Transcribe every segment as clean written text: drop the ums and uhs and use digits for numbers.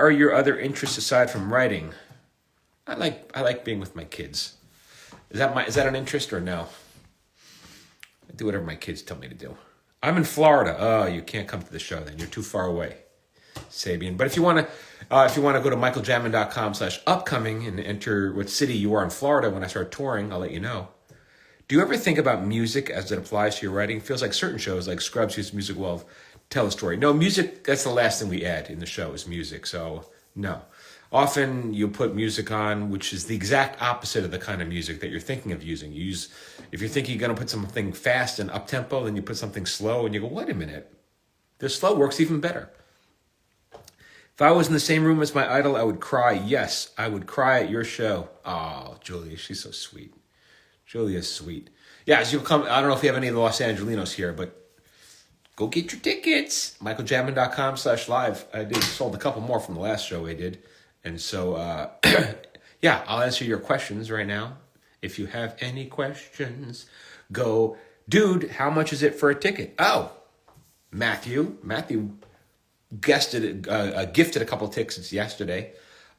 are your other interests aside from writing? I like being with my kids. Is that an interest or no? I do whatever my kids tell me to do. I'm in Florida. Oh, you can't come to the show then. You're too far away, Sabian. But if you want to go to MichaelJamin.com/upcoming and enter what city you are in Florida when I start touring, I'll let you know. Do you ever think about music as it applies to your writing? It feels like certain shows, like Scrubs, use music well to tell a story. No, music, that's the last thing we add in the show is music. So, no. Often you'll put music on, which is the exact opposite of the kind of music that you're thinking of using. If you're thinking you're going to put something fast and up-tempo, then you put something slow, and you go, wait a minute. The slow works even better. If I was in the same room as my idol, I would cry. Yes, I would cry at your show. Oh, Julia, she's so sweet. Julia's sweet. Yeah, as you'll come, I don't know if you have any of the Los Angelinos here, but go get your tickets. MichaelJamin.com/live. I sold a couple more from the last show I did. And so, yeah, I'll answer your questions right now. If you have any questions, go, dude, how much is it for a ticket? Oh, Matthew gifted a couple of tickets yesterday.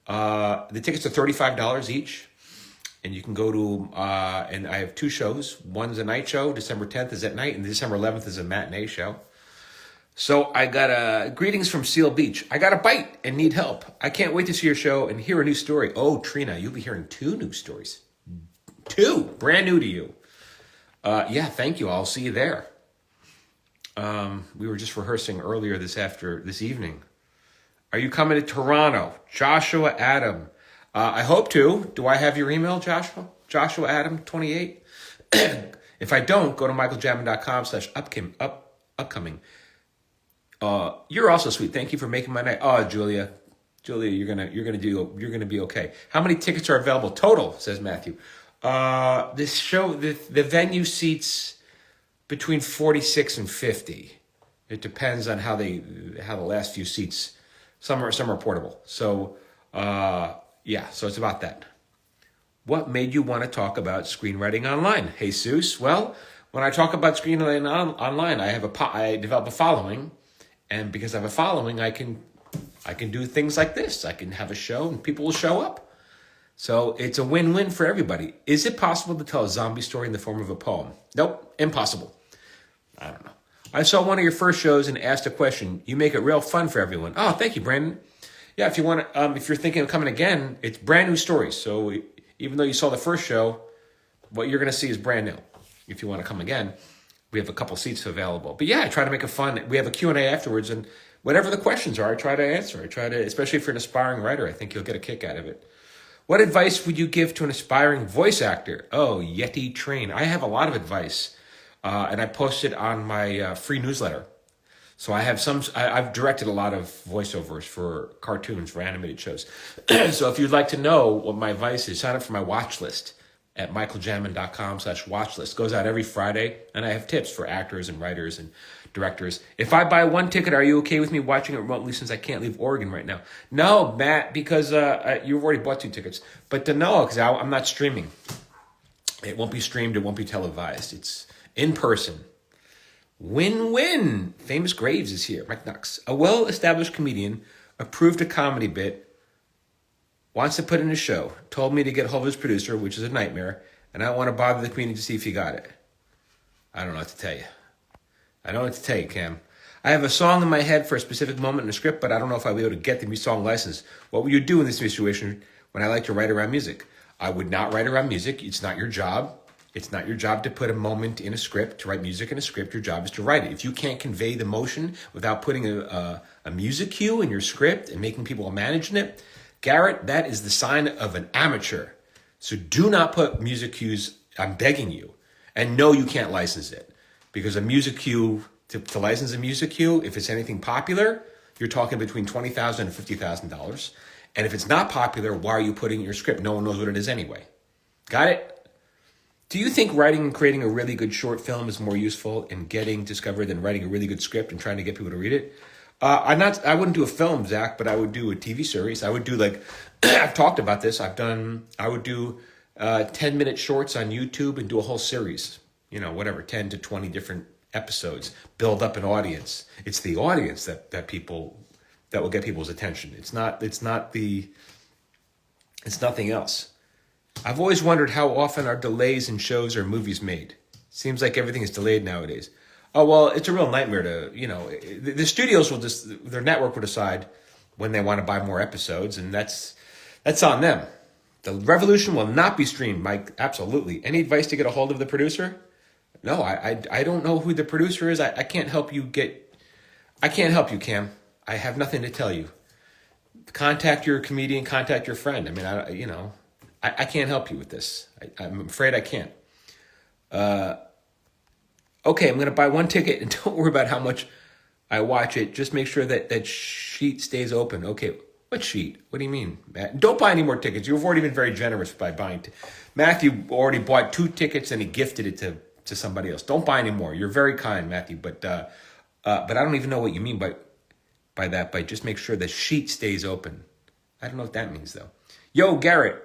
The tickets are $35 each. And you can go to, and I have two shows. One's a night show. December 10th is at night, and December 11th is a matinee show. So I got greetings from Seal Beach. I got a bite and need help. I can't wait to see your show and hear a new story. Oh, Trina, you'll be hearing 2 new stories. 2, brand new to you. Yeah, thank you. I'll see you there. We were just rehearsing earlier this evening. Are you coming to Toronto? Joshua Adam. I hope to. Do I have your email, Joshua? Joshua Adam 28. If I don't, go to MichaelJamin.com/upcoming. You're also sweet. Thank you for making my night. Oh, Julia, you're gonna be okay. How many tickets are available total? Says Matthew. This show, the venue seats between 46 and 50. It depends on how the last few seats. Some are portable. So yeah, so it's about that. What made you want to talk about screenwriting online? Jesus. Well, when I talk about screenwriting online, I develop a following, and because I have a following, I can do things like this. I can have a show, and people will show up. So it's a win-win for everybody. Is it possible to tell a zombie story in the form of a poem? Nope, impossible. I don't know. I saw one of your first shows and asked a question. You make it real fun for everyone. Oh, thank you, Brandon. Yeah, if you want to, if you're thinking of coming again, it's brand new stories. So even though you saw the first show, what you're going to see is brand new. If you want to come again, we have a couple seats available. But yeah, I try to make it fun. We have a Q&A afterwards, and whatever the questions are, I try to answer. Especially if you're an aspiring writer, I think you'll get a kick out of it. What advice would you give to an aspiring voice actor? Oh, Yeti Train. I have a lot of advice, and I post it on my free newsletter. So I've directed a lot of voiceovers for cartoons, for animated shows. So if you'd like to know what my advice is, sign up for my watch list at michaeljamin.com/watchlist. Goes out every Friday, and I have tips for actors and writers and directors. If I buy one ticket, are you okay with me watching it remotely since I can't leave Oregon right now? No, Matt, because you've already bought 2 tickets. But no, because I'm not streaming. It won't be streamed. It won't be televised. It's in person. Win-win. Famous Graves is here. Mike Knox. A well-established comedian approved a comedy bit, wants to put in a show, told me to get hold of his producer, which is a nightmare, and I don't want to bother the comedian to see if he got it. I don't know what to tell you. Cam. I have a song in my head for a specific moment in a script, but I don't know if I'll be able to get the song license. What would you do in this situation when I like to write around music? I would not write around music. It's not your job. It's not your job to put a moment in a script, to write music in a script. Your job is to write it. If you can't convey the emotion without putting a music cue in your script and making people managing it, Garrett, that is the sign of an amateur. So do not put music cues, I'm begging you. And no, you can't license it. Because a music cue, to license a music cue, if it's anything popular, you're talking between $20,000 and $50,000. And if it's not popular, why are you putting it in your script? No one knows what it is anyway. Got it? Do you think writing and creating a really good short film is more useful in getting discovered than writing a really good script and trying to get people to read it? I wouldn't do a film, Zach, but I would do a TV series. I would do I've talked about this. I would do 10-minute shorts on YouTube and do a whole series. 10 to 20 different episodes, build up an audience. It's the audience that that will get people's attention. It's nothing else. I've always wondered how often are delays in shows or movies made. Seems like everything is delayed nowadays. Oh, well, it's a real nightmare to, the studios their network will decide when they want to buy more episodes, and that's on them. The Revolution will not be streamed, Mike. Absolutely. Any advice to get a hold of the producer? No, I don't know who the producer is. I can't help you, Cam. I have nothing to tell you. Contact your comedian, contact your friend. I mean, I can't help you with this. I'm afraid I can't. Okay, I'm going to buy one ticket, and don't worry about how much I watch it. Just make sure that sheet stays open. Okay, what sheet? What do you mean, Matt? Don't buy any more tickets. You've already been very generous by buying. Matthew already bought 2 tickets, and he gifted it to somebody else. Don't buy any more. You're very kind, Matthew, but I don't even know what you mean by that. But just make sure the sheet stays open. I don't know what that means, though. Yo, Garrett.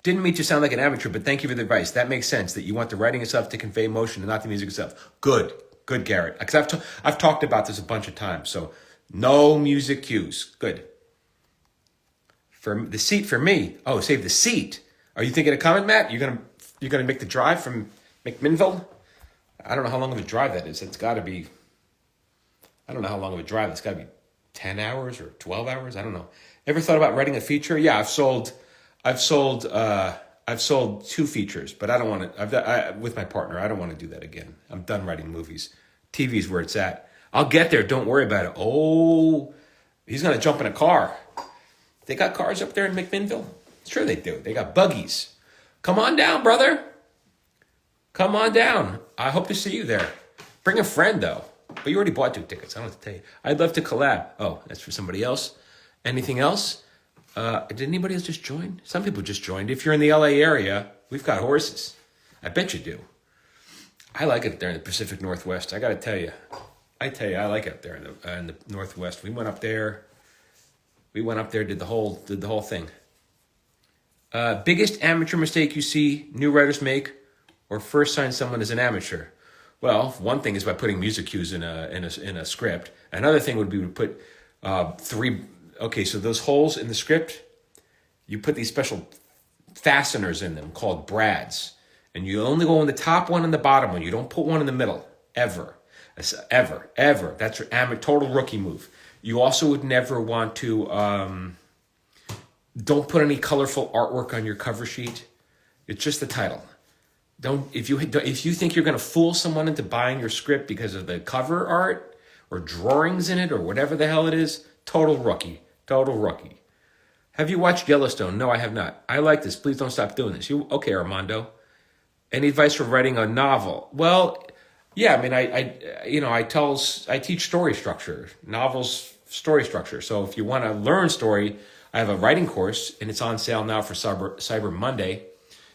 Didn't mean to sound like an amateur, but thank you for the advice. That makes sense, that you want the writing itself to convey emotion and not the music itself. Good, Garrett. Because I've talked about this a bunch of times. So no music cues. Good. For the seat for me. Oh, save the seat. Are you thinking of coming, Matt? You're gonna make the drive from McMinnville? I don't know how long of a drive that is. It's got to be. I don't know how long of a drive. It's got to be 10 hours or 12 hours. I don't know. Ever thought about writing a feature? Yeah, I've sold 2 features, but I don't want to. With my partner, I don't want to do that again. I'm done writing movies. TV's where it's at. I'll get there. Don't worry about it. Oh, he's gonna jump in a car. They got cars up there in McMinnville. Sure they do. They got buggies. Come on down, brother. Come on down. I hope to see you there. Bring a friend though. But you already bought 2 tickets. I don't have to tell you. I'd love to collab. Oh, that's for somebody else. Anything else? Did anybody else just join? Some people just joined. If you're in the LA area, we've got horses. I bet you do. I like it there in the Pacific Northwest. I got to tell you. I like it up there in the Northwest. We went up there, did the whole thing. Biggest amateur mistake you see new writers make, or first sign someone is an amateur? Well, one thing is by putting music cues in a script. Another thing would be to put 3. Okay, so those holes in the script, you put these special fasteners in them called brads. And you only go in the top one and the bottom one. You don't put one in the middle, ever. Ever. That's your total rookie move. You also would never want to, don't put any colorful artwork on your cover sheet. It's just the title. If you think you're going to fool someone into buying your script because of the cover art or drawings in it or whatever the hell it is, total rookie. Have you watched Yellowstone? No, I have not. I like this. Please don't stop doing this. Okay, Armando. Any advice for writing a novel? Well, yeah. I mean, I teach story structure, novels story structure. So if you want to learn story, I have a writing course, and it's on sale now for Cyber Monday.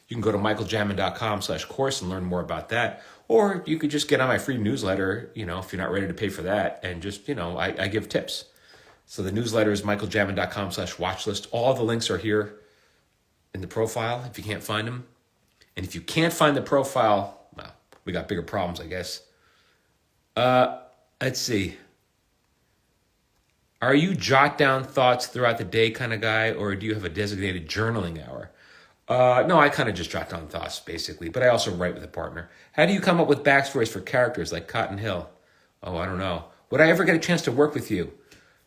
You can go to MichaelJamin.com/course and learn more about that. Or you could just get on my free newsletter, if you're not ready to pay for that, and just, I give tips. So the newsletter is MichaelJamin.com/watchlist. All the links are here in the profile if you can't find them. And if you can't find the profile, well, we got bigger problems, I guess. Let's see. Are you jot down thoughts throughout the day kind of guy, or do you have a designated journaling hour? No, I kind of just jot down thoughts, basically. But I also write with a partner. How do you come up with backstories for characters like Cotton Hill? Oh, I don't know. Would I ever get a chance to work with you?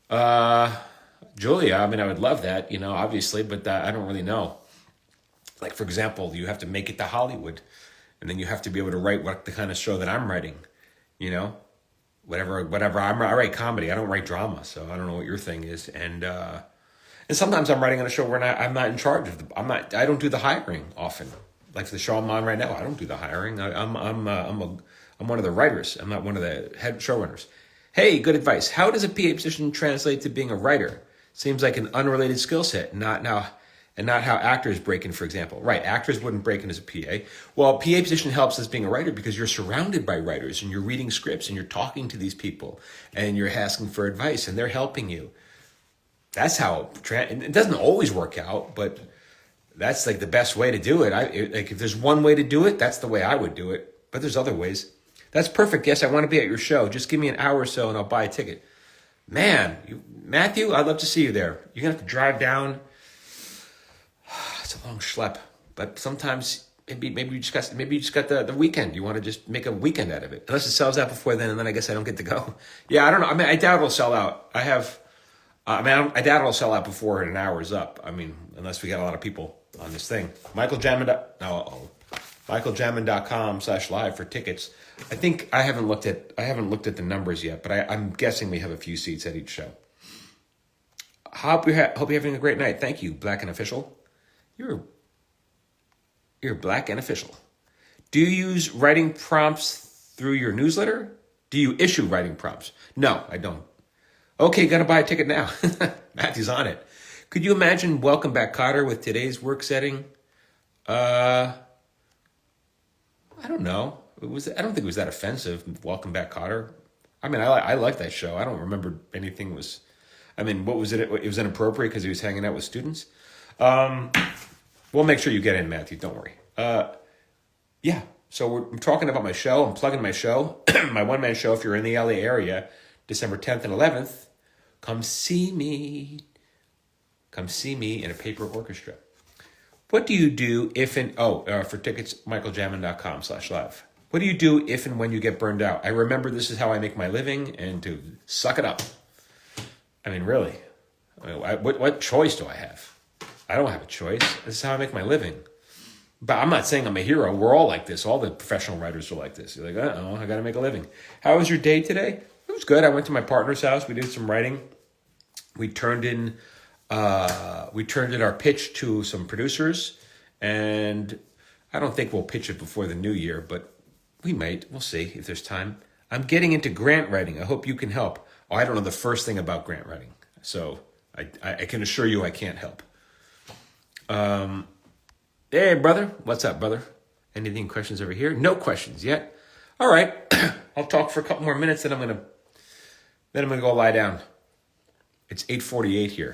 Julia, I mean, I would love that, obviously, but I don't really know. Like, for example, you have to make it to Hollywood, and then you have to be able to write what the kind of show that I'm writing, whatever. I write comedy. I don't write drama, so I don't know what your thing is. And sometimes I'm writing on a show where I'm not in charge of I don't do the hiring often. Like for the show I'm on right now, I don't do the hiring. I'm one of the writers. I'm not one of the head showrunners. Hey, good advice. How does a PA position translate to being a writer? Seems like an unrelated skill set, not how actors break in, for example. Right, actors wouldn't break in as a PA. Well, PA position helps as being a writer because you're surrounded by writers and you're reading scripts and you're talking to these people and you're asking for advice and they're helping you. That's how it doesn't always work out, but that's like the best way to do it. If there's one way to do it, that's the way I would do it. But there's other ways. That's perfect. Yes, I want to be at your show. Just give me an hour or so and I'll buy a ticket. Matthew, I'd love to see you there. You're going to have to drive down. It's a long schlep. But sometimes maybe you just got the weekend. You want to just make a weekend out of it. Unless it sells out before then, and then I guess I don't get to go. Yeah, I don't know. I mean, I doubt it'll sell out. I doubt it'll sell out before an hour is up. I mean, unless we got a lot of people on this thing. MichaelJamin.com/live for tickets. I think I haven't looked at the numbers yet, but I'm guessing we have a few seats at each show. Hope you're having a great night. Thank you, Black and Official. You're Black and Official. Do you use writing prompts through your newsletter? Do you issue writing prompts? No, I don't. Okay, gotta buy a ticket now. Matthew's on it. Could you imagine Welcome Back, Kotter with today's work setting? I don't know. I don't think it was that offensive. Welcome Back, Kotter. I mean, I like that show. I don't remember anything was. I mean, what was it? It was inappropriate because he was hanging out with students. We'll make sure you get in, Matthew. Don't worry. Yeah. So I'm talking about my show. I'm plugging my show, my one-man show. If you're in the LA area, December 10th and 11th, come see me. Come see me in a paper orchestra. What do you do if for tickets, MichaelJamin.com/live. What do you do if and when you get burned out? I remember this is how I make my living, and to suck it up. I mean, really, what choice do I have? I don't have a choice. This is how I make my living. But I'm not saying I'm a hero. We're all like this. All the professional writers are like this. You're like, I got to make a living. How was your day today? It was good. I went to my partner's house. We did some writing. We turned in our pitch to some producers, and I don't think we'll pitch it before the new year, but we might. We'll see if there's time. I'm getting into grant writing. I hope you can help. Oh, I don't know the first thing about grant writing, so I can assure you I can't help. Hey, brother. What's up, brother? Anything questions over here? No questions yet. All right. I'll talk for a couple more minutes, then I'm gonna go lie down. It's 8:48 here.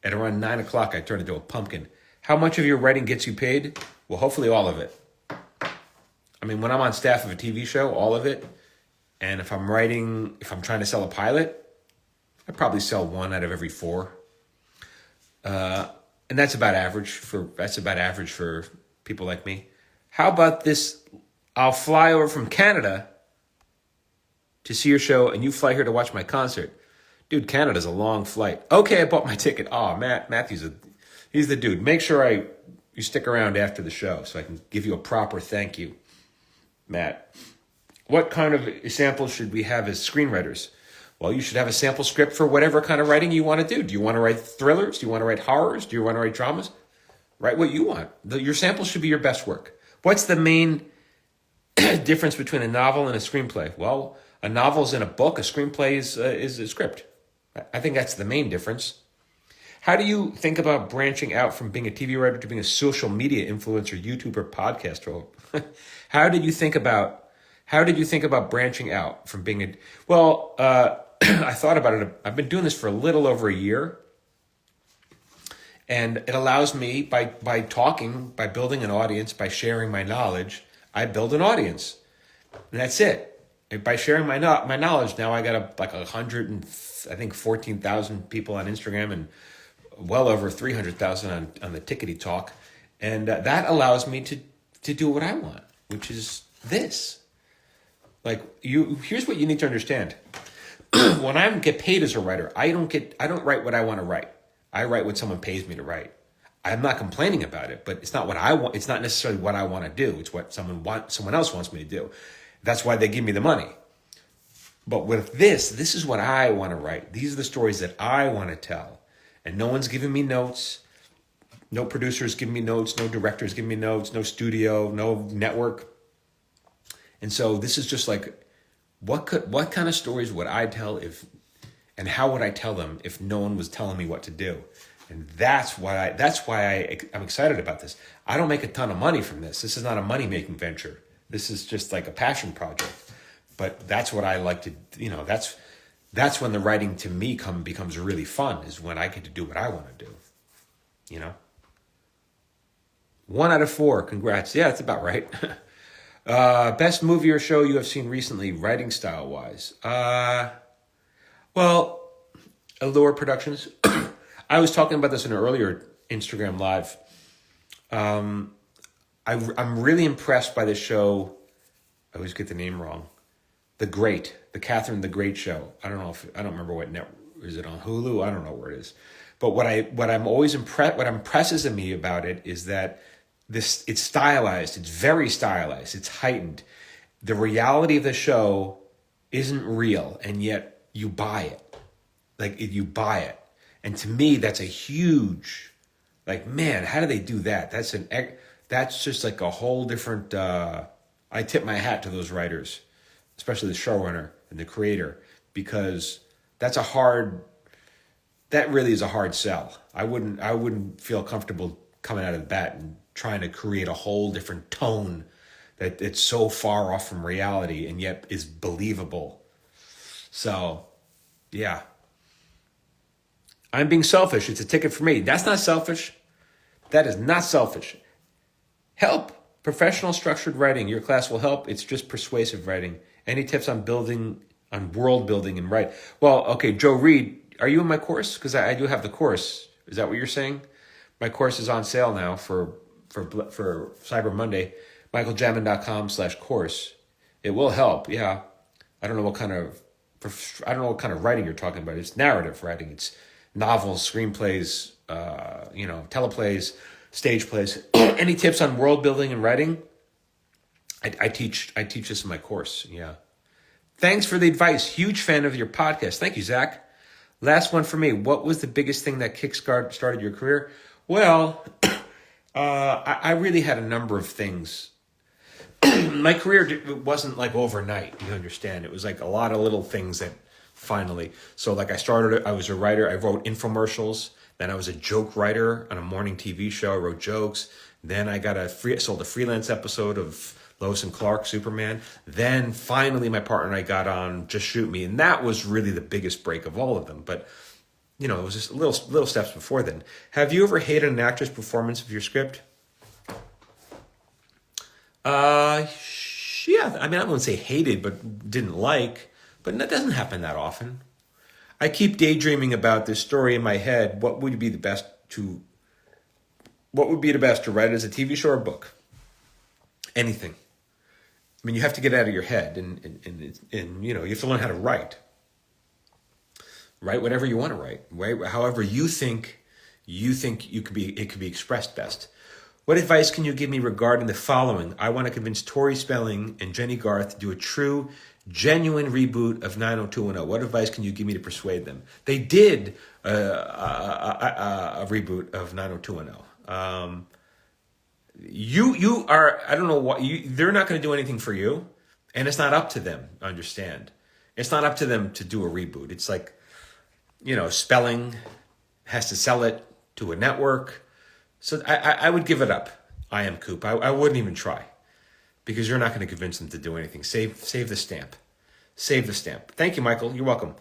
At around 9 o'clock, I turn into a pumpkin. How much of your writing gets you paid? Well, hopefully all of it. I mean, when I'm on staff of a TV show, all of it. And if I'm trying to sell a pilot, I probably sell 1 out of every 4. And that's about average for people like me. How about this? I'll fly over from Canada to see your show, and you fly here to watch my concert. Dude, Canada's a long flight. Okay, I bought my ticket. Oh, Matthew's he's the dude. Make sure you stick around after the show so I can give you a proper thank you, Matt. What kind of samples should we have as screenwriters? Well, you should have a sample script for whatever kind of writing you want to do. Do you want to write thrillers? Do you want to write horrors? Do you want to write dramas? Write what you want. Your samples should be your best work. What's the main difference between a novel and a screenplay? Well, a novel is in a book. A screenplay is a script. I think that's the main difference. How do you think about branching out from being a TV writer to being a social media influencer, YouTuber, podcaster? How did you think about branching out from being a... Well, I thought about it. I've been doing this for a little over a year. And it allows me, by talking, by building an audience, by sharing my knowledge, I build an audience. And that's it. And by sharing my knowledge, now I got like 14,000 people on Instagram and well over 300,000 on the Tickety Talk. And that allows me to do what I want, which is this. Like, here's what you need to understand. When I get paid as a writer, I don't write what I want to write. I write what someone pays me to write. I'm not complaining about it, but it's not what I want. It's not necessarily what I want to do. It's what someone else wants me to do. That's why they give me the money. But with this is what I want to write. These are the stories that I want to tell. And no one's giving me notes. No producers give me notes. No directors give me notes. No studio. No network. And so this is just like, what kind of stories would I tell and how would I tell them if no one was telling me what to do? And that's why I'm excited about this. I don't make a ton of money from this. This is not a money-making venture. This is just like a passion project. But that's what I like to, that's when the writing to me becomes really fun, is when I get to do what I want to do. 1 out of 4, congrats. Yeah, that's about right. Best movie or show you have seen recently, writing style-wise? Well, Allure Productions. I was talking about this in an earlier Instagram Live. I'm really impressed by this show. I always get the name wrong. The Catherine the Great show. I don't remember what network. Is it on Hulu? I don't know where it is. But what impresses me about it is that it's stylized. It's very stylized. It's heightened. The reality of the show isn't real, and yet you buy it. You buy it. And to me, that's a huge, man, how do they do that? That's just like a whole different, I tip my hat to those writers, especially the showrunner and the creator, because that really is a hard sell. I wouldn't feel comfortable coming out of the bat and trying to create a whole different tone that it's so far off from reality and yet is believable. So, yeah. I'm being selfish. It's a ticket for me. That's not selfish. That is not selfish. Help. Professional structured writing. Your class will help. It's just persuasive writing. Any tips on world building and write? Well, okay, Joe Reed, are you in my course? Because I do have the course. Is that what you're saying? My course is on sale now for Cyber Monday. MichaelJamin.com/course. It will help. Yeah. I don't know what kind of writing you're talking about. It's narrative writing. It's novels, screenplays, teleplays, stage plays. Any tips on world building and writing? I teach this in my course. Yeah. Thanks for the advice. Huge fan of your podcast. Thank you, Zach. Last one for me. What was the biggest thing that started your career? Well, I really had a number of things. My career wasn't overnight. You understand? It was a lot of little things that finally. So I was a writer. I wrote infomercials. Then I was a joke writer on a morning TV show. I wrote jokes. Then I sold a freelance episode of Lois and Clark, Superman. Then finally my partner and I got on Just Shoot Me. And that was really the biggest break of all of them. But, it was just little steps before then. Have you ever hated an actor's performance of your script? Yeah. I wouldn't say hated, but didn't like. But that doesn't happen that often. I keep daydreaming about this story in my head. What would be the best to write as a TV show or book? Anything. You have to get out of your head and you have to learn how to write. Write whatever you want to write. Right? However you think it could be expressed best. What advice can you give me regarding the following? I want to convince Tori Spelling and Jenny Garth to do a true, genuine reboot of 90210. What advice can you give me to persuade them? They did a reboot of 90210. You are, I don't know what, they're not going to do anything for you, and it's not up to them, understand? It's not up to them to do a reboot. It's Spelling has to sell it to a network. So I would give it up. I am Coop. I wouldn't even try, because you're not going to convince them to do anything. Save the stamp. Save the stamp. Thank you, Michael. You're welcome.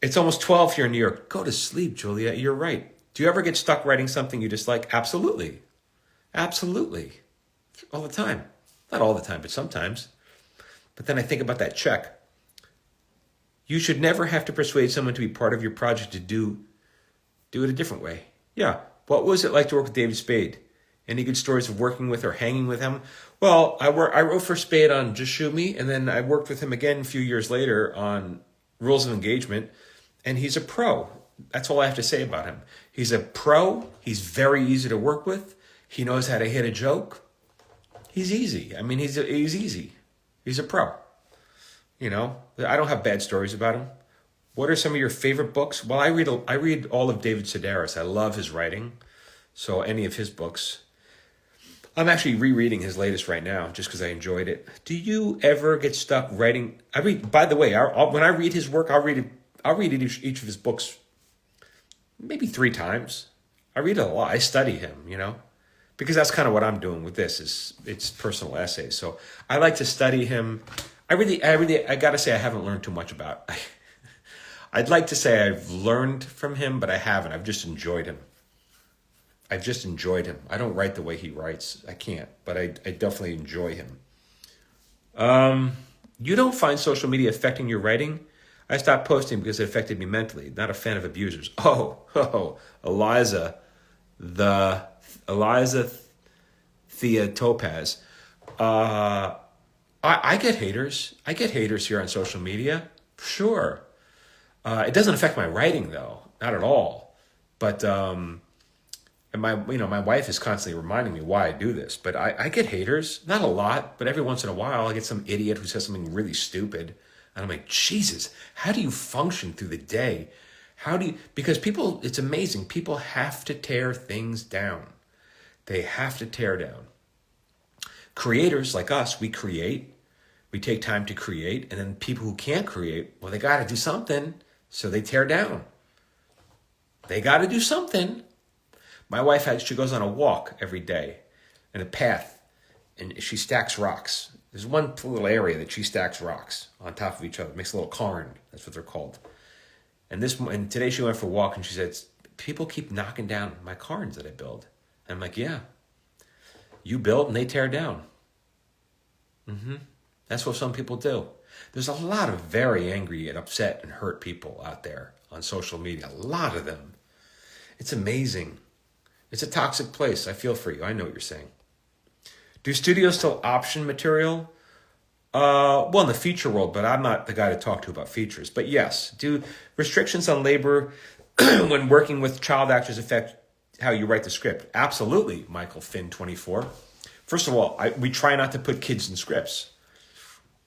It's almost 12 here in New York. Go to sleep, Julia. You're right. Do you ever get stuck writing something you dislike? Absolutely. Absolutely. All the time. Not all the time, but sometimes. But then I think about that check. You should never have to persuade someone to be part of your project to do it a different way. Yeah. What was it like to work with David Spade? Any good stories of working with or hanging with him? Well, I wrote for Spade on Just Shoot Me, and then I worked with him again a few years later on Rules of Engagement, and he's a pro. That's all I have to say about him. He's a pro. He's very easy to work with. He knows how to hit a joke. He's easy. He's easy. He's a pro. I don't have bad stories about him. What are some of your favorite books? Well, I read all of David Sedaris. I love his writing. So any of his books. I'm actually rereading his latest right now just because I enjoyed it. Do you ever get stuck writing? By the way, when I read his work, I'll read each of his books maybe 3 times. I read it a lot. I study him, because that's kind of what I'm doing with this. It's personal essays. So I like to study him. I got to say I haven't learned too much about. I'd like to say I've learned from him, but I haven't. I've just enjoyed him. I don't write the way he writes. I can't, but I definitely enjoy him. You don't find social media affecting your writing? I stopped posting because it affected me mentally. Not a fan of abusers. Oh, Eliza, Eliza Thea Topaz. I get haters. I get haters here on social media. Sure. It doesn't affect my writing though, not at all. But and my wife is constantly reminding me why I do this. But I get haters, not a lot, but every once in a while I get some idiot who says something really stupid, and I'm like, Jesus, how do you function through the day? Because people, it's amazing. People have to tear things down. They have to tear down. Creators like us, we create. We take time to create, and then people who can't create, well, they got to do something, so they tear down. They got to do something. My wife she goes on a walk every day in a path, and she stacks rocks. There's one little area that she stacks rocks on top of each other. Makes a little cairn. That's what they're called. And today she went for a walk, and she said, people keep knocking down my cairns that I build. And I'm like, yeah, you build and they tear down. That's what some people do. There's a lot of very angry and upset and hurt people out there on social media. A lot of them. It's amazing. It's a toxic place. I feel for you. I know what you're saying. Do studios still option material? Well, in the feature world, but I'm not the guy to talk to about features. But yes, do restrictions on labor when working with child actors affect how you write the script? Absolutely, Michael Finn 24. First of all, we try not to put kids in scripts.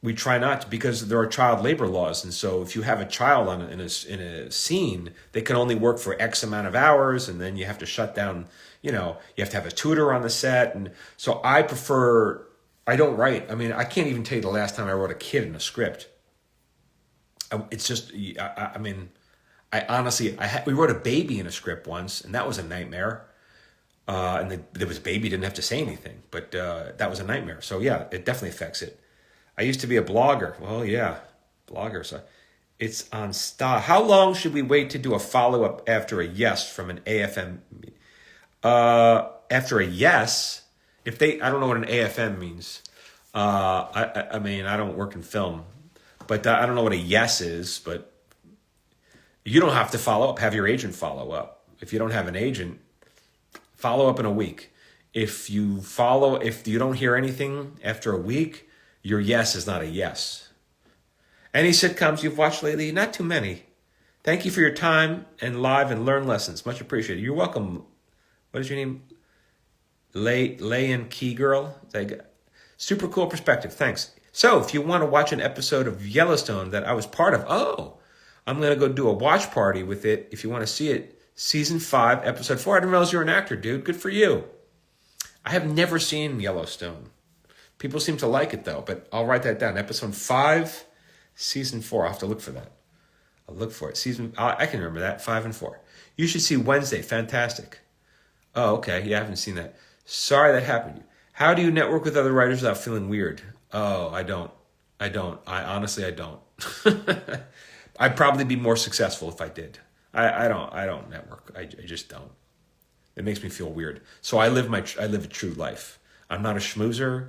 We try not to, because there are child labor laws, and so if you have a child in a scene, they can only work for X amount of hours, and then you have to shut down. You have to have a tutor on the set, and so I don't write. I mean, I can't even tell you the last time I wrote a kid in a script. It's just, I mean, we wrote a baby in a script once, and that was a nightmare. And there was a baby, didn't have to say anything, but that was a nightmare. So yeah, it definitely affects it. I used to be a blogger. Well, yeah, blogger. So it's on style. How long should we wait to do a follow-up after a yes from an AFM? After a yes, I don't know what an AFM means. I mean, I don't work in film, but I don't know what a yes is, but you don't have to follow up. Have your agent follow up. If you don't have an agent, follow up in a week. If you don't hear anything after a week, your yes is not a yes. Any sitcoms you've watched lately? Not too many. Thank you for your time and live and learn lessons. Much appreciated. You're welcome. What is your name? Lay and Key Girl. Super cool perspective. Thanks. So if you want to watch an episode of Yellowstone that I was part of, I'm going to go do a watch party with it. If you want to see it, season 5, episode 4. I didn't realize you're an actor, dude. Good for you. I have never seen Yellowstone. People seem to like it, though, but I'll write that down. Episode 5, season 4. I'll have to look for that. I'll look for it. I can remember that, 5 and 4. You should see Wednesday. Fantastic. Oh, okay. Yeah, I haven't seen that. Sorry that happened to you. How do you network with other writers without feeling weird? Oh, I don't. I honestly don't. I'd probably be more successful if I did. I don't network. I just don't. It makes me feel weird. So I live a true life. I'm not a schmoozer.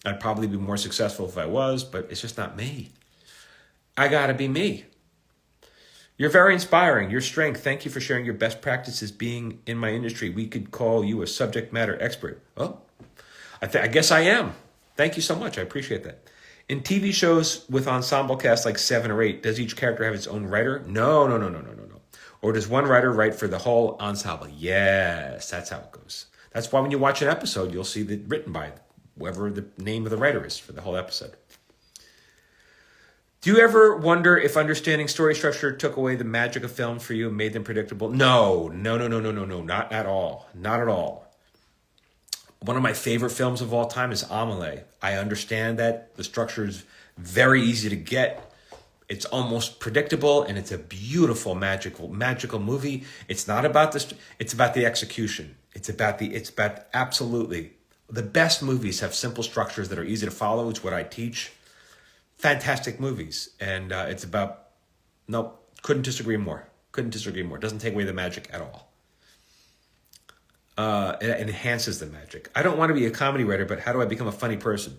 I'd probably be more successful if I was, but it's just not me. I gotta be me. You're very inspiring. Your strength. Thank you for sharing your best practices being in my industry. We could call you a subject matter expert. Oh, I guess I am. Thank you so much. I appreciate that. In TV shows with ensemble casts like 7 or 8, does each character have its own writer? No. Or does one writer write for the whole ensemble? Yes, that's how it goes. That's why when you watch an episode, you'll see that written by whoever the name of the writer is for the whole episode. Do you ever wonder if understanding story structure took away the magic of film for you and made them predictable? No, not at all. Not at all. One of my favorite films of all time is Amelie. I understand that the structure is very easy to get. It's almost predictable, and it's a beautiful, magical movie. It's not about it's about the execution. It's about absolutely. The best movies have simple structures that are easy to follow. It's what I teach. Fantastic movies. And it's about, couldn't disagree more. It doesn't take away the magic at all. It enhances the magic. I don't want to be a comedy writer, but how do I become a funny person?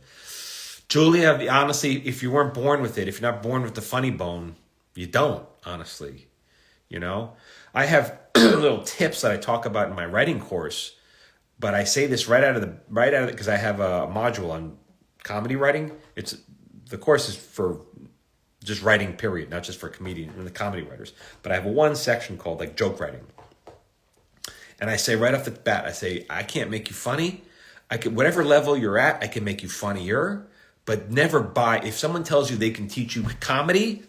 Julia, honestly, if you weren't born with it, if you're not born with the funny bone, You don't, honestly. I have little tips that I talk about in my writing course, but I say this right out of it because I have a module on comedy writing. The course is for just writing, period, not just for comedian and the comedy writers. But I have one section called like joke writing. And I say right off the bat, I can't make you funny. Whatever level you're at, I can make you funnier, but never if someone tells you they can teach you comedy,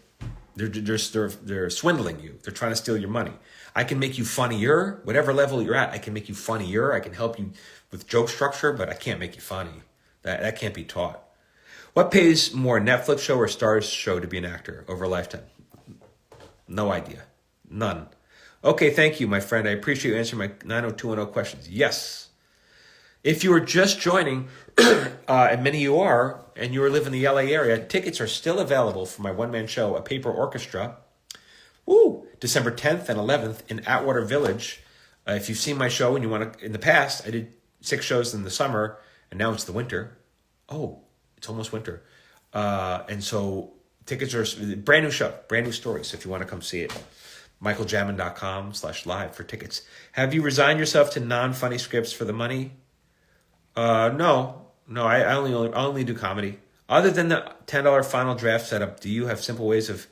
they're swindling you. They're trying to steal your money. I can make you funnier. Whatever level you're at, I can make you funnier. I can help you with joke structure, but I can't make you funny. That can't be taught. What pays more, Netflix show or Starz show to be an actor over a lifetime? No idea. None. Okay, thank you, my friend. I appreciate you answering my 90210 questions. Yes. If you are just joining, and many of you are, and you live in the LA area, tickets are still available for my one-man show, A Paper Orchestra, December 10th and 11th in Atwater Village. If you've seen my show and you want to, in the past, I did 6 shows in the summer, and now it's the winter. Oh, it's almost winter. And so tickets are brand new show, brand new story. So if you want to come see it, MichaelJamin.com/live for tickets. Have you resigned yourself to non-funny scripts for the money? No, I only do comedy. Other than the $10 final draft setup, do you have simple ways of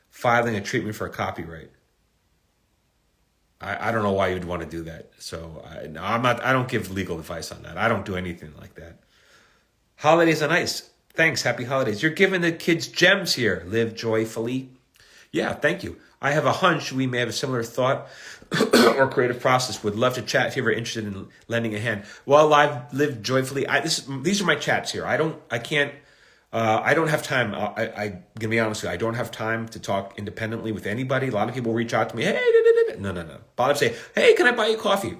filing a treatment for a copyright? I don't know why you'd want to do that. So I don't give legal advice on that. I don't do anything like that. Holidays on ice. Thanks. Happy holidays. You're giving the kids gems here. Live joyfully. Yeah, thank you. I have a hunch we may have a similar thought or creative process. Would love to chat if you're ever interested in lending a hand. Well, I've lived joyfully. These are my chats here. I don't have time. I'm gonna be honest with you. I don't have time to talk independently with anybody. A lot of people reach out to me. Hey, no. But I'd say, hey, can I buy you coffee?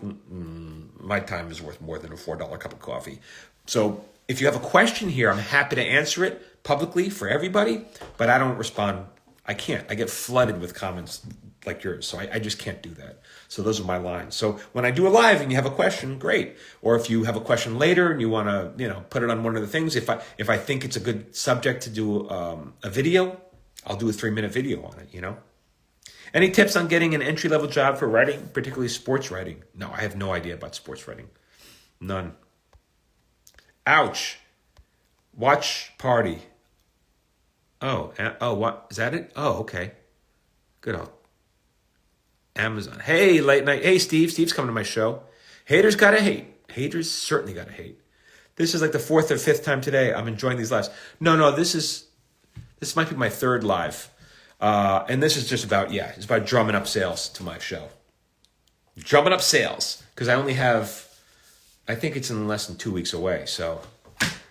My time is worth more than a $4 cup of coffee. So if you have a question here, I'm happy to answer it publicly for everybody. But I don't respond. I can't. I get flooded with comments like yours. So I just can't do that. So those are my lines. So when I do a live and you have a question, great. Or if you have a question later and you want to, put it on one of the things, if I think it's a good subject to do a video, I'll do a 3-minute video on it, Any tips on getting an entry-level job for writing, particularly sports writing? No, I have no idea about sports writing. None. Ouch. Watch party. What? Is that it? Oh, okay. Good old Amazon. Hey, late night. Hey, Steve. Steve's coming to my show. Haters gotta hate. Haters certainly gotta hate. This is like the 4th or 5th time today I'm enjoying these lives. No, this might be my 3rd live. And this is just about, it's about drumming up sales to my show. Drumming up sales. Because I think it's in less than 2 weeks away. So,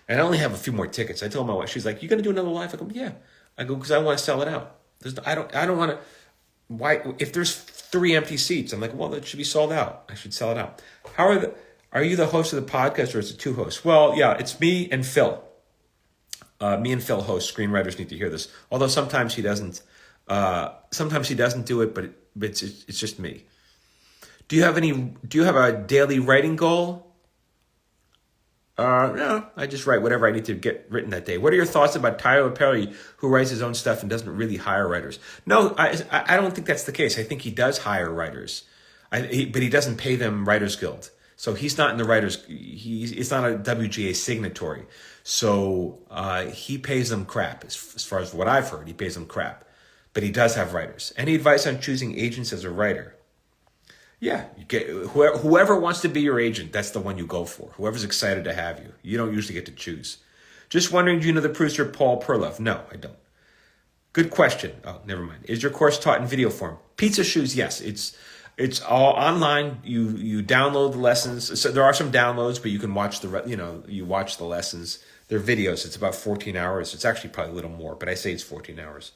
and I only have a few more tickets. I told my wife, she's like, you going to do another live? I go, yeah. I go, because I want to sell it out. I don't want to, why, if there's 3 empty seats, I'm like, well, that should be sold out. I should sell it out. Are you the host of the podcast or is it 2 hosts? Well, yeah, it's me and Phil. Me and Phil host. Screenwriters need to hear this. Although sometimes he doesn't. Sometimes he doesn't do it, but it's just me. Do you have a daily writing goal? No, I just write whatever I need to get written that day. What are your thoughts about Tyler Perry, who writes his own stuff and doesn't really hire writers? No, I don't think that's the case. I think he does hire writers, but he doesn't pay them Writers Guild. So he's not in the writers. It's not a WGA signatory. So he pays them crap. As far as what I've heard, he pays them crap. But he does have writers. Any advice on choosing agents as a writer? Yeah, you get whoever wants to be your agent, that's the one you go for. Whoever's excited to have you. You don't usually get to choose. Just wondering, do you know the producer Paul Perloff? No, I don't. Good question. Oh, never mind. Is your course taught in video form? Pizza Shoes, yes. It's all online. You download the lessons. So there are some downloads, but you can watch you watch the lessons. They're videos. It's about 14 hours. It's actually probably a little more, but I say it's 14 hours.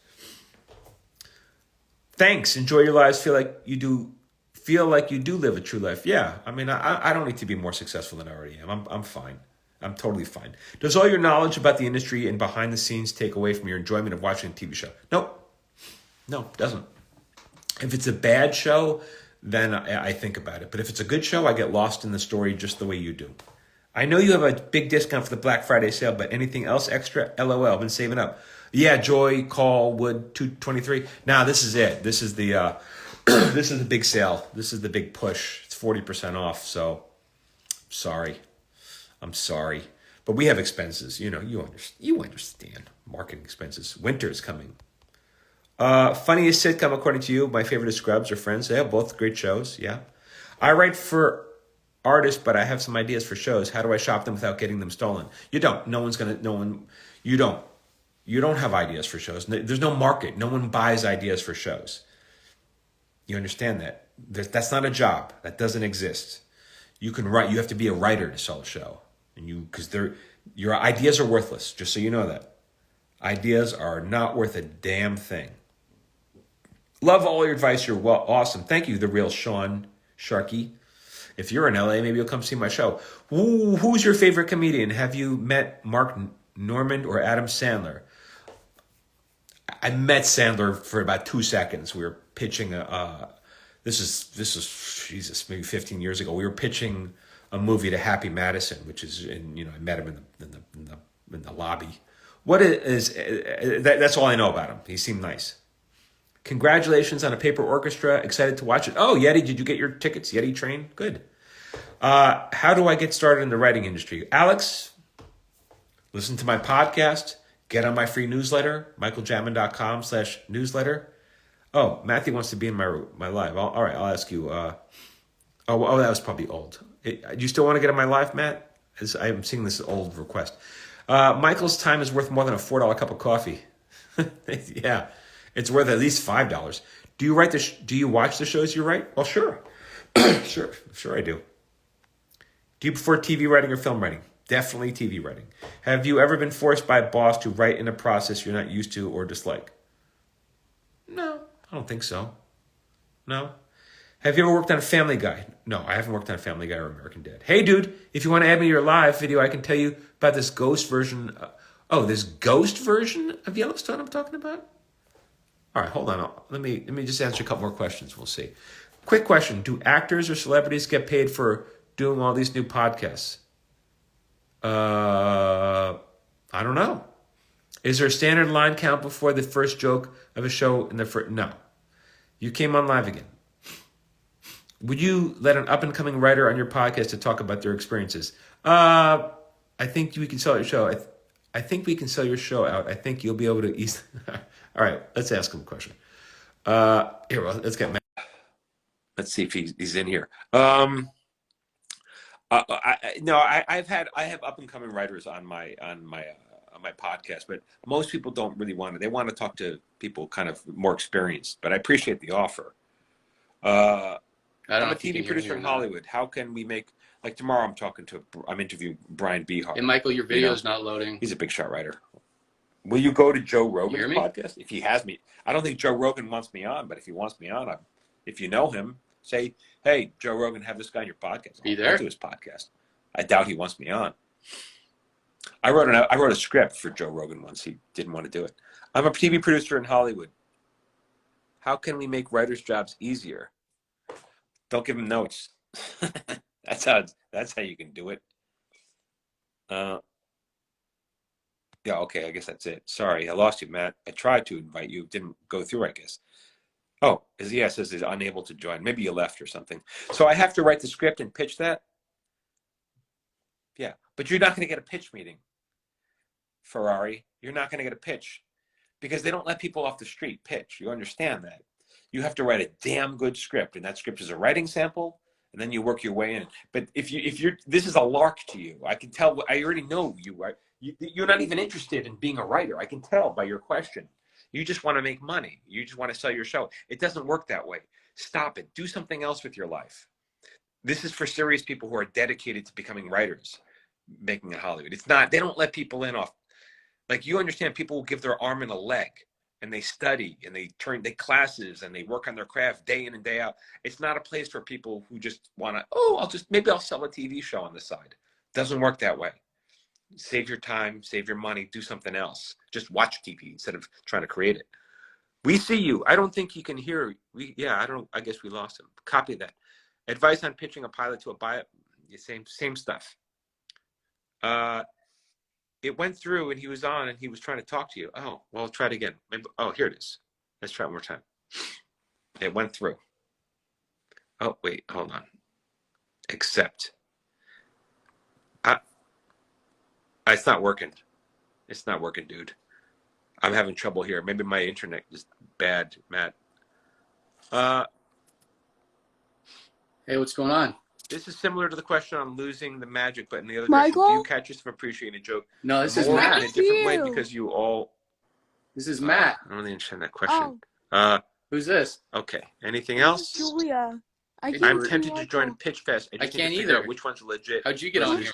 Thanks. Enjoy your lives. Feel like you do live a true life. Yeah. I mean, I don't need to be more successful than I already am. I'm fine. I'm totally fine. Does all your knowledge about the industry and behind the scenes take away from your enjoyment of watching a TV show? Nope. No, it doesn't. If it's a bad show, then I think about it. But if it's a good show, I get lost in the story just the way you do. I know you have a big discount for the Black Friday sale, but anything else extra? LOL, I've been saving up. Yeah, Joy, Call, Wood, 223. Now this is it. This is the this is the big sale. This is the big push. It's 40% off. So sorry, I'm sorry, but we have expenses. You know, you understand marketing expenses. Winter is coming. Funniest sitcom according to you? My favorite is Scrubs or Friends. They have both great shows. Yeah, I write for artists, but I have some ideas for shows. How do I shop them without getting them stolen? You don't. No one's gonna. No one. You don't. You don't have ideas for shows. There's no market. No one buys ideas for shows. You understand that? That's not a job. That doesn't exist. You can write. You have to be a writer to sell a show, and your ideas are worthless. Just so you know that. Ideas are not worth a damn thing. Love all your advice. You're awesome. Thank you, the real Sean Sharkey. If you're in LA, maybe you'll come see my show. Who's your favorite comedian? Have you met Mark Normand or Adam Sandler? I met Sandler for about 2 seconds. We were pitching this is Jesus, maybe 15 years ago. We were pitching a movie to Happy Madison, which is I met him in the lobby. What is that's all I know about him. He seemed nice. Congratulations on a paper orchestra. Excited to watch it. Oh, Yeti, did you get your tickets? Yeti train? Good. How do I get started in the writing industry? Alex, listen to my podcast. Get on my free newsletter, MichaelJamin.com/newsletter. Oh, Matthew wants to be in my live. All right, I'll ask you. That was probably old. Do you still want to get in my live, Matt? I'm seeing this old request. Michael's time is worth more than a $4 cup of coffee. Yeah. It's worth at least $5. Do you write do you watch the shows you write? Well, sure. Sure I do. Do you prefer TV writing or film writing? Definitely TV writing. Have you ever been forced by a boss to write in a process you're not used to or dislike? No, I don't think so. No. Have you ever worked on Family Guy? No, I haven't worked on Family Guy or American Dad. Hey, dude, if you want to add me to your live video, I can tell you about this ghost version. This ghost version of Yellowstone I'm talking about? All right, hold on. Let me just answer a couple more questions. We'll see. Quick question. Do actors or celebrities get paid for doing all these new podcasts? I don't know. Is there a standard line count before the first joke of a show in the first? No. You came on live again. Would you let an up-and-coming writer on your podcast to talk about their experiences? I think we can sell your show. I think we can sell your show out. I think you'll be able to ease. All right, let's ask him a question. Let's get Matt. Let's see if he's in here. I have up and coming writers on my podcast, but most people don't really want to. They want to talk to people kind of more experienced. But I appreciate the offer. I'm a TV producer in Hollywood. How can we make tomorrow? I'm interviewing Brian Behar. Hey, Michael, your video is not loading. He's a big shot writer. Will you go to Joe Rogan's podcast? If he has me, I don't think Joe Rogan wants me on, but if he wants me on, if you know him, say, hey, Joe Rogan, have this guy on your podcast. Be there? I'll do his podcast. I doubt he wants me on. I wrote a script for Joe Rogan once. He didn't want to do it. I'm a TV producer in Hollywood. How can we make writers' jobs easier? Don't give them notes. That's how you can do it. Yeah, okay, I guess that's it. Sorry, I lost you, Matt. I tried to invite you. It didn't go through, I guess. Oh, it says he's unable to join. Maybe you left or something. So I have to write the script and pitch that? Yeah, but you're not going to get a pitch meeting, Ferrari. You're not going to get a pitch because they don't let people off the street pitch. You understand that. You have to write a damn good script, and that script is a writing sample, and then you work your way in. But if you're this is a lark to you. I can tell. I already know you. Right? You're not even interested in being a writer. I can tell by your question. You just want to make money. You just want to sell your show. It doesn't work that way. Stop it. Do something else with your life. This is for serious people who are dedicated to becoming writers, making it Hollywood. It's not. They don't let people in off. You understand, people will give their arm and a leg, and they study, and they classes, and they work on their craft day in and day out. It's not a place for people who just want to, maybe I'll sell a TV show on the side. Doesn't work that way. Save your time, save your money, do something else. Just watch TV instead of trying to create it. We see you. I don't think he can hear. I guess we lost him. Copy that. Advice on pitching a pilot to a buyer. Same stuff. It went through and he was on and he was trying to talk to you. Oh, well, try it again. Maybe, oh, here it is. Let's try it one more time. It went through. Oh, wait, hold on. Accept. It's not working. It's not working, dude. I'm having trouble here. Maybe my internet is bad, Matt. Hey, what's going on? This is similar to the question on losing the magic, but in the other Michael? direction. Do you catch yourself appreciating a joke? No, this is more Matt. in a different way because you all. This is Matt. I don't really understand that question. Who's this? Okay. Anything else? Julia. I'm tempted to join Pitch Fest. I can't either. Which one's legit? How'd you get on here?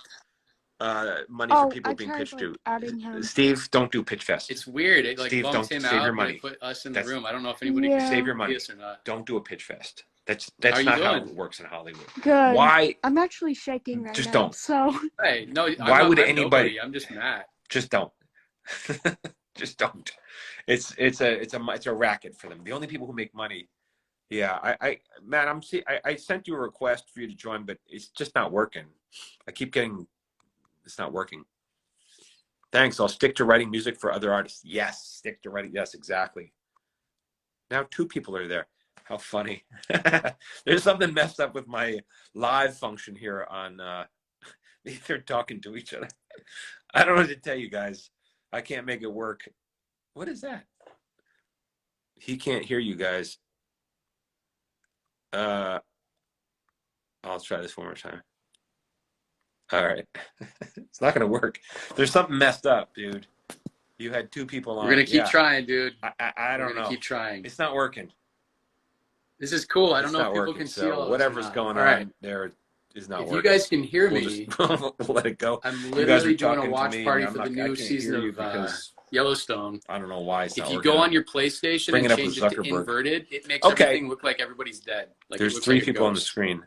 Money for people being pitched to. Steve, don't do Pitch Fest. It's weird. It like Steve, bumps don't him save out. your money. It put us in the room. I don't know if anybody can Save your money. this or not. Don't do a Pitch Fest. That's How you not how doing? it works in Hollywood. Good. Why? I'm actually shaking right Just now. don't. So. Hey, no. Why would anybody? Nobody. I'm just Matt. Just don't. Just don't. It's a racket for them. The only people who make money. Yeah, Matt, I sent you a request for you to join, but it's just not working. I keep getting. It's not working. Thanks. I'll stick to writing music for other artists. Yes, stick to writing. Yes, exactly. Now 2 people are there. How funny. There's something messed up with my live function here on they're talking to each other. I don't know what to tell you guys. I can't make it work. What is that? He can't hear you guys. I'll try this one more time. All right. It's not going to work. There's something messed up, dude. You had 2 people on. We're going to keep trying, dude. I don't know. Keep trying. It's not working. This is cool. I don't know if people working, can see so all whatever's going on there is not working. If you guys can hear me, we'll let it go. I'm literally doing a watch party for the new season of Yellowstone. I don't know why it's not If you working. go on your PlayStation and change it to inverted, it makes everything look like everybody's dead. Like there's 3 people on the screen.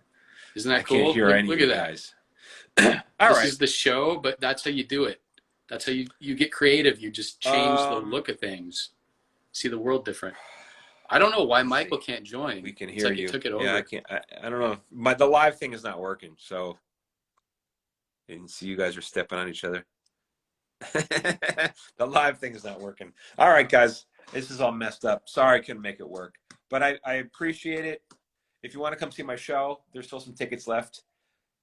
Isn't that cool? cool? Can't hear any look of at you that. guys. This is the show, but that's how you do it. That's how you get creative. You just change the look of things. See the world different. I don't know why Michael can't join. We can hear it's like you. He took it over. Yeah, I can't. I don't know. The live thing is not working, so you can see you guys are stepping on each other. The live thing is not working. All right, guys, this is all messed up. Sorry I couldn't make it work, but I appreciate it. If you want to come see my show, there's still some tickets left.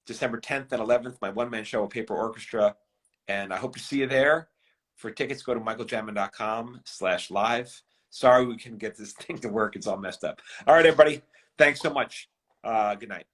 December 10th and 11th, my one-man show, A Paper Orchestra, and I hope to see you there. For tickets, go to michaeljamin.com/live. Sorry we couldn't get this thing to work. It's all messed up. All right, everybody. Thanks so much. Good night.